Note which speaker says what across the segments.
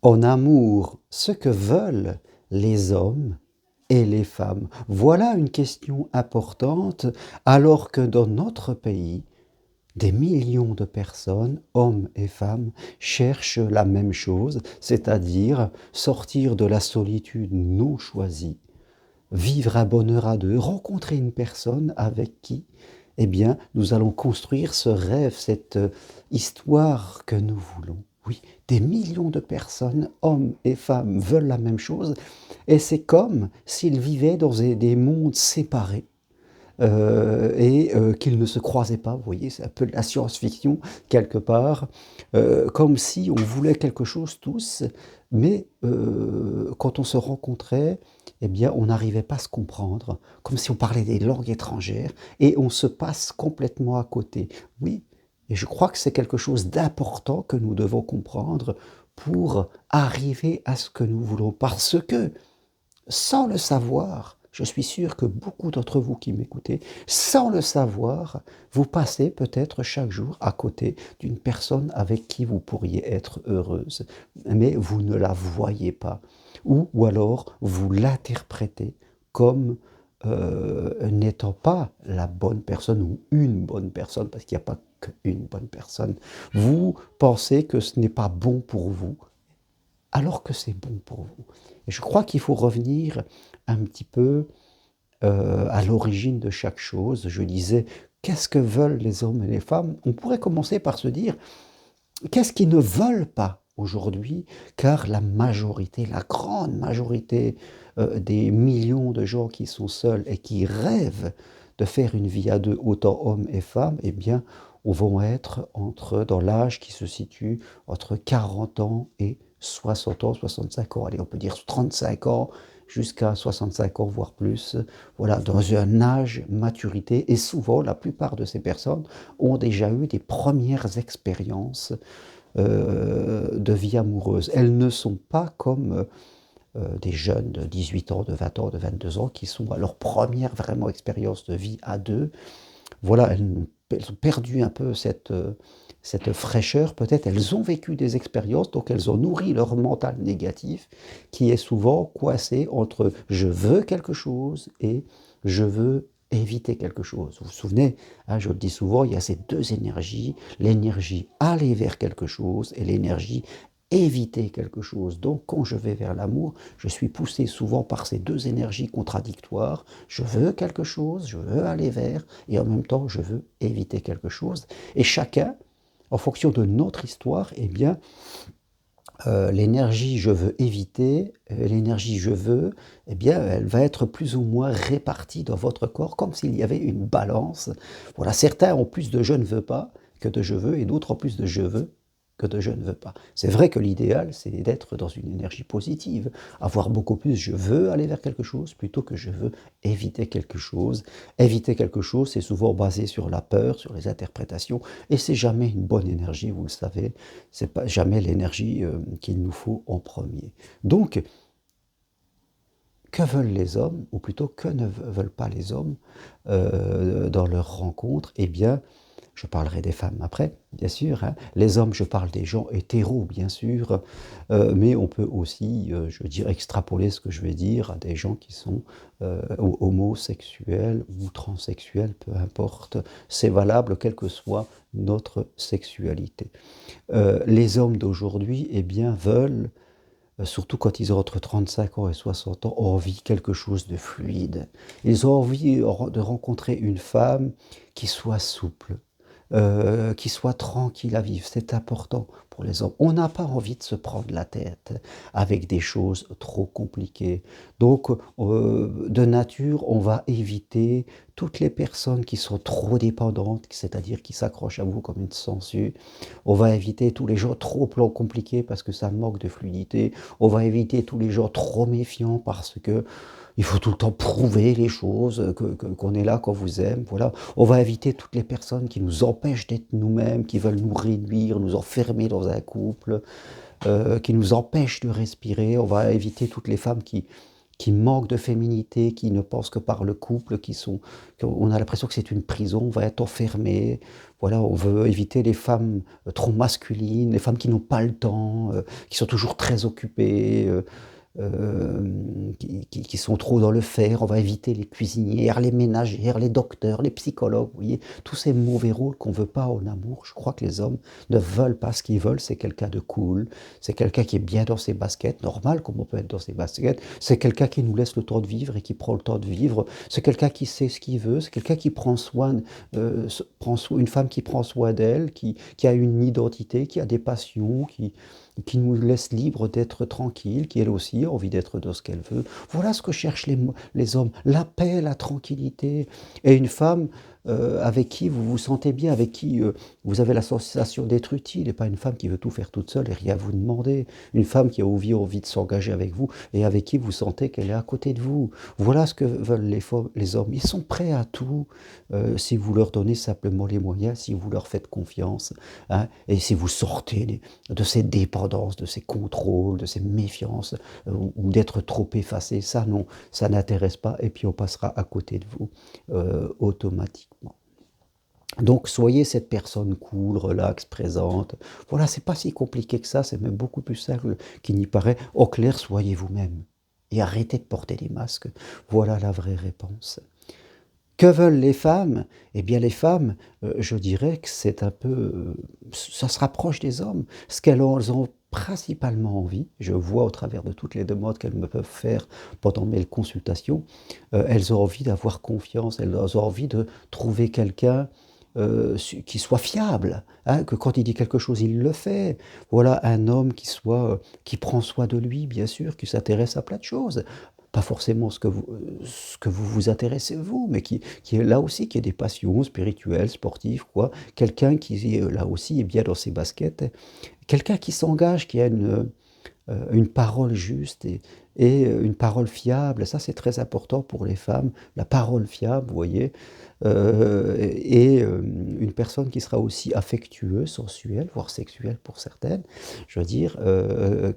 Speaker 1: En amour, ce que veulent les hommes et les femmes. Voilà une question importante, alors que dans notre pays, des millions de personnes, hommes et femmes, cherchent la même chose, c'est-à-dire sortir de la solitude non choisie, vivre un bonheur à deux, rencontrer une personne avec qui, eh bien, nous allons construire ce rêve, cette histoire que nous voulons. Oui, des millions de personnes, hommes et femmes, veulent la même chose, et c'est comme s'ils vivaient dans des mondes séparés. Qu'ils ne se croisaient pas, vous voyez, c'est un peu de la science-fiction quelque part, comme si on voulait quelque chose tous, mais quand on se rencontrait, eh bien, on n'arrivait pas à se comprendre, comme si on parlait des langues étrangères, et on se passe complètement à côté. Oui, et je crois que c'est quelque chose d'important que nous devons comprendre pour arriver à ce que nous voulons, parce que sans le savoir, je suis sûr que beaucoup d'entre vous qui m'écoutez, sans le savoir, vous passez peut-être chaque jour à côté d'une personne avec qui vous pourriez être heureuse, mais vous ne la voyez pas. Ou alors vous l'interprétez comme n'étant pas la bonne personne ou une bonne personne, parce qu'il n'y a pas qu'une bonne personne. Vous pensez que ce n'est pas bon pour vous, alors que c'est bon pour vous. Et je crois qu'il faut revenir un petit peu à l'origine de chaque chose. Je disais, qu'est-ce que veulent les hommes et les femmes? On pourrait commencer par se dire, qu'est-ce qu'ils ne veulent pas aujourd'hui? Car la majorité, la grande majorité des millions de gens qui sont seuls et qui rêvent de faire une vie à deux, autant hommes et femmes, eh bien, vont être dans l'âge qui se situe entre 40 ans et 60 ans, 65 ans. Allez, on peut dire 35 ans jusqu'à 65 ans, voire plus. Voilà, dans un âge maturité. Et souvent, la plupart de ces personnes ont déjà eu des premières expériences de vie amoureuse. Elles ne sont pas comme des jeunes de 18 ans, de 20 ans, de 22 ans, qui sont à leur première vraiment expérience de vie à deux. Voilà, elles ont perdu un peu cette fraîcheur, peut-être. Elles ont vécu des expériences, donc elles ont nourri leur mental négatif, qui est souvent coincé entre je veux quelque chose et je veux éviter quelque chose. Vous vous souvenez, hein, je le dis souvent, il y a ces deux énergies, l'énergie aller vers quelque chose et l'énergie éviter quelque chose. Donc quand je vais vers l'amour, je suis poussé souvent par ces deux énergies contradictoires. Je veux quelque chose, je veux aller vers, et en même temps je veux éviter quelque chose. Et chacun, en fonction de notre histoire, eh bien, l'énergie je veux éviter, l'énergie je veux, eh bien, elle va être plus ou moins répartie dans votre corps, comme s'il y avait une balance. Voilà, certains ont plus de je ne veux pas que de je veux, et d'autres ont plus de je veux que de je ne veux pas. C'est vrai que l'idéal, c'est d'être dans une énergie positive, avoir beaucoup plus je veux aller vers quelque chose plutôt que je veux éviter quelque chose. Éviter quelque chose, c'est souvent basé sur la peur, sur les interprétations, et c'est jamais une bonne énergie, vous le savez, c'est pas jamais l'énergie qu'il nous faut en premier. Donc, que veulent les hommes, ou plutôt que ne veulent pas les hommes dans leurs rencontres? Eh bien, je parlerai des femmes après, bien sûr, hein. Les hommes, je parle des gens hétéros, bien sûr, mais on peut aussi, je veux dire, extrapoler ce que je vais dire à des gens qui sont homosexuels ou transsexuels, peu importe. C'est valable, quelle que soit notre sexualité. Les hommes d'aujourd'hui, eh bien, veulent surtout quand ils ont entre 35 ans et 60 ans, ont envie de quelque chose de fluide. Ils ont envie de rencontrer une femme qui soit souple, qui soit tranquille à vivre. C'est important pour les hommes. On n'a pas envie de se prendre la tête avec des choses trop compliquées. Donc, de nature, on va éviter toutes les personnes qui sont trop dépendantes, c'est-à-dire qui s'accrochent à vous comme une sangsue. On va éviter tous les gens trop compliqués parce que ça manque de fluidité. On va éviter tous les gens trop méfiants parce que il faut tout le temps prouver les choses, qu'on est là, qu'on vous aime, voilà. On va éviter toutes les personnes qui nous empêchent d'être nous-mêmes, qui veulent nous réduire, nous enfermer dans un couple, qui nous empêchent de respirer. On va éviter toutes les femmes qui manquent de féminité, qui ne pensent que par le couple, on a l'impression que c'est une prison, on va être enfermé. Voilà, on veut éviter les femmes trop masculines, les femmes qui n'ont pas le temps, qui sont toujours très occupées. Qui sont trop dans le faire. On va éviter les cuisinières, les ménagères, les docteurs, les psychologues. Vous voyez, tous ces mauvais rôles qu'on ne veut pas en amour. Je crois que les hommes ne veulent pas. Ce qu'ils veulent, c'est quelqu'un de cool, c'est quelqu'un qui est bien dans ses baskets, normal comme on peut être dans ses baskets. C'est quelqu'un qui nous laisse le temps de vivre et qui prend le temps de vivre. C'est quelqu'un qui sait ce qu'il veut. C'est quelqu'un qui prend soin, une femme qui prend soin d'elle, qui a une identité, qui a des passions, qui nous laisse libre d'être tranquille, qui elle aussi a envie d'être dans ce qu'elle veut. Voilà ce que cherchent les hommes, la paix, la tranquillité. Et une femme avec qui vous vous sentez bien, avec qui vous avez la sensation d'être utile, et pas une femme qui veut tout faire toute seule et rien vous demander. Une femme qui a envie de s'engager avec vous et avec qui vous sentez qu'elle est à côté de vous. Voilà ce que veulent les hommes. Ils sont prêts à tout si vous leur donnez simplement les moyens, si vous leur faites confiance, hein, et si vous sortez de ces dépendances, de ces contrôles, de ces méfiances, ou d'être trop effacé. Ça, non, ça n'intéresse pas, et puis on passera à côté de vous automatiquement. Donc, soyez cette personne cool, relax, présente. Voilà, c'est pas si compliqué que ça, c'est même beaucoup plus simple qu'il n'y paraît. Au clair, soyez vous-même. Et arrêtez de porter des masques. Voilà la vraie réponse. Que veulent les femmes? Eh bien, les femmes, je dirais que c'est un peu, ça se rapproche des hommes. Ce qu'elles ont principalement envie, je vois au travers de toutes les demandes qu'elles me peuvent faire pendant mes consultations, elles ont envie d'avoir confiance, elles ont envie de trouver quelqu'un qui soit fiable, hein, que quand il dit quelque chose, il le fait. Voilà un homme qui prend soin de lui, bien sûr, qui s'intéresse à plein de choses. Pas forcément ce que vous vous intéressez vous, mais qui est là aussi, qui a des passions spirituelles, sportives, quoi. Quelqu'un qui, là aussi, est bien dans ses baskets. Quelqu'un qui s'engage, qui a une parole juste et une parole fiable. Ça, c'est très important pour les femmes. La parole fiable, vous voyez. Une personne qui sera aussi affectueuse, sensuelle, voire sexuelle pour certaines, je veux dire,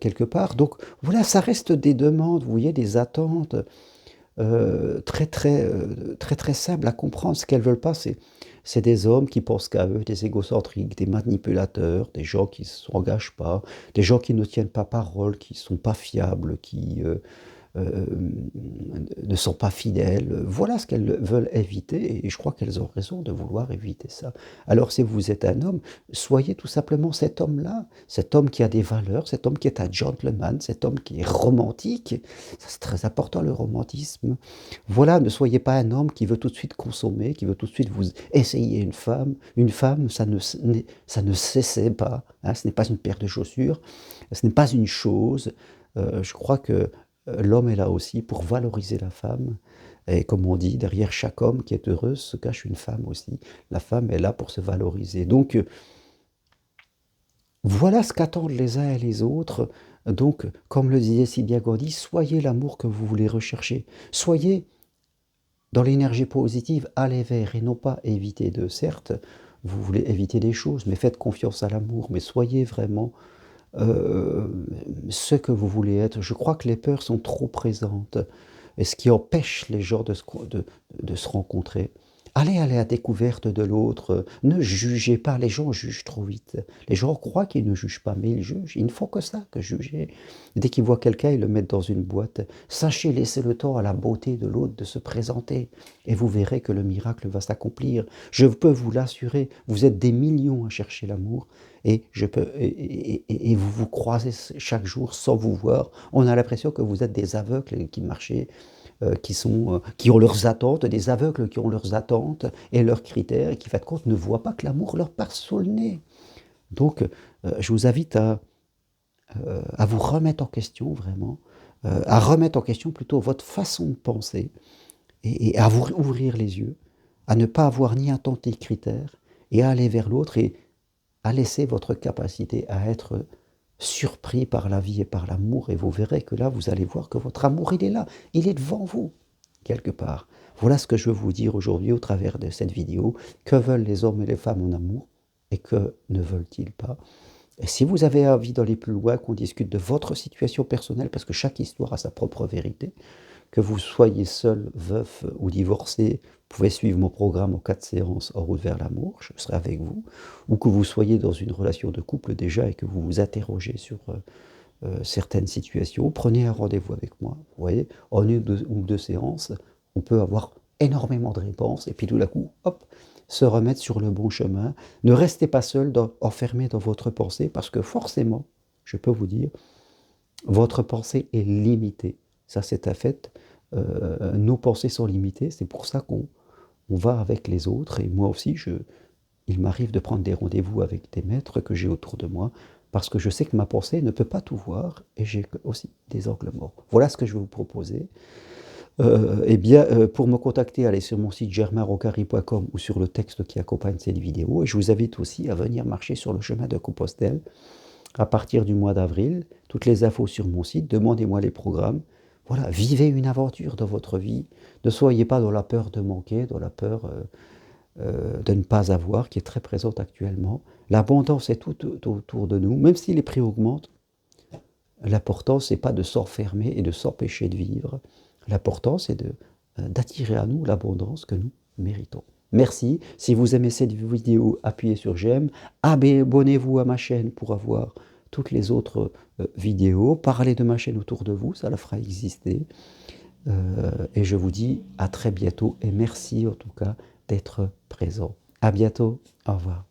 Speaker 1: quelque part. Donc voilà, ça reste des demandes, vous voyez, des attentes très très simples à comprendre. Ce qu'elles veulent pas, c'est des hommes qui pensent qu'à eux, des égocentriques, des manipulateurs, des gens qui ne s'engagent pas, des gens qui ne tiennent pas parole, qui ne sont pas fiables, qui euh, ne sont pas fidèles. Voilà ce qu'elles veulent éviter, et je crois qu'elles ont raison de vouloir éviter ça. Alors si vous êtes un homme, soyez tout simplement cet homme-là, cet homme qui a des valeurs, cet homme qui est un gentleman, cet homme qui est romantique. Ça, c'est très important, le romantisme. Voilà, ne soyez pas un homme qui veut tout de suite consommer, qui veut tout de suite vous essayer une femme. Une femme, ça ne s'essaie pas, hein, ce n'est pas une paire de chaussures, ce n'est pas une chose. Je crois que l'homme est là aussi pour valoriser la femme. Et comme on dit, derrière chaque homme qui est heureux se cache une femme aussi. La femme est là pour se valoriser. Donc, voilà ce qu'attendent les uns et les autres. Donc, comme le disait si bien Gandhi, soyez l'amour que vous voulez rechercher. Soyez dans l'énergie positive, allez vers et non pas éviter de. Certes, vous voulez éviter des choses, mais faites confiance à l'amour. Mais soyez vraiment ce que vous voulez être. Je crois que les peurs sont trop présentes, et ce qui empêche les gens de se rencontrer. Allez à la découverte de l'autre, ne jugez pas, les gens jugent trop vite. Les gens croient qu'ils ne jugent pas, mais ils jugent, ils ne font que ça, que juger. Dès qu'ils voient quelqu'un, ils le mettent dans une boîte. Sachez laisser le temps à la beauté de l'autre de se présenter, et vous verrez que le miracle va s'accomplir. Je peux vous l'assurer, vous êtes des millions à chercher l'amour, et vous vous croisez chaque jour sans vous voir. On a l'impression que vous êtes des aveugles qui marchez, qui ont leurs attentes, des aveugles qui ont leurs attentes et leurs critères, et qui, en fin de compte, ne voient pas que l'amour leur passe sous le nez. Donc, je vous invite à vous remettre en question, vraiment, à remettre en question plutôt votre façon de penser, et à vous ouvrir les yeux, à ne pas avoir ni un temps ni critère, et à aller vers l'autre, et à laisser votre capacité à être surpris par la vie et par l'amour, et vous verrez que là, vous allez voir que votre amour, il est là, il est devant vous, quelque part. Voilà ce que je veux vous dire aujourd'hui au travers de cette vidéo. Que veulent les hommes et les femmes en amour, et que ne veulent-ils pas? Et si vous avez envie d'aller plus loin, qu'on discute de votre situation personnelle, parce que chaque histoire a sa propre vérité, que vous soyez seul, veuf ou divorcé, vous pouvez suivre mon programme en 4 séances en route vers l'amour, je serai avec vous, ou que vous soyez dans une relation de couple déjà et que vous vous interrogez sur certaines situations, prenez un rendez-vous avec moi. Vous voyez, en une ou deux séances, on peut avoir énormément de réponses et puis tout d'un coup, hop, se remettre sur le bon chemin. Ne restez pas seul, enfermé dans votre pensée, parce que forcément, je peux vous dire, votre pensée est limitée. Ça, c'est un fait. Nos pensées sont limitées. C'est pour ça qu'on va avec les autres. Et moi aussi, il m'arrive de prendre des rendez-vous avec des maîtres que j'ai autour de moi, parce que je sais que ma pensée ne peut pas tout voir, et j'ai aussi des angles morts. Voilà ce que je vais vous proposer. Eh bien, pour me contacter, allez sur mon site germainrocari.com ou sur le texte qui accompagne cette vidéo. Et je vous invite aussi à venir marcher sur le chemin de Compostelle à partir du mois d'avril. Toutes les infos sur mon site, demandez-moi les programmes. Voilà, vivez une aventure dans votre vie. Ne soyez pas dans la peur de manquer, dans la peur de ne pas avoir, qui est très présente actuellement. L'abondance est tout autour de nous, même si les prix augmentent. L'important, c'est pas de s'enfermer et de s'empêcher de vivre. L'important, c'est d'attirer à nous l'abondance que nous méritons. Merci. Si vous aimez cette vidéo, appuyez sur j'aime. Abonnez-vous à ma chaîne pour avoir toutes les autres vidéos. Parlez de ma chaîne autour de vous, ça la fera exister. Et je vous dis à très bientôt et merci en tout cas d'être présent. À bientôt. Au revoir.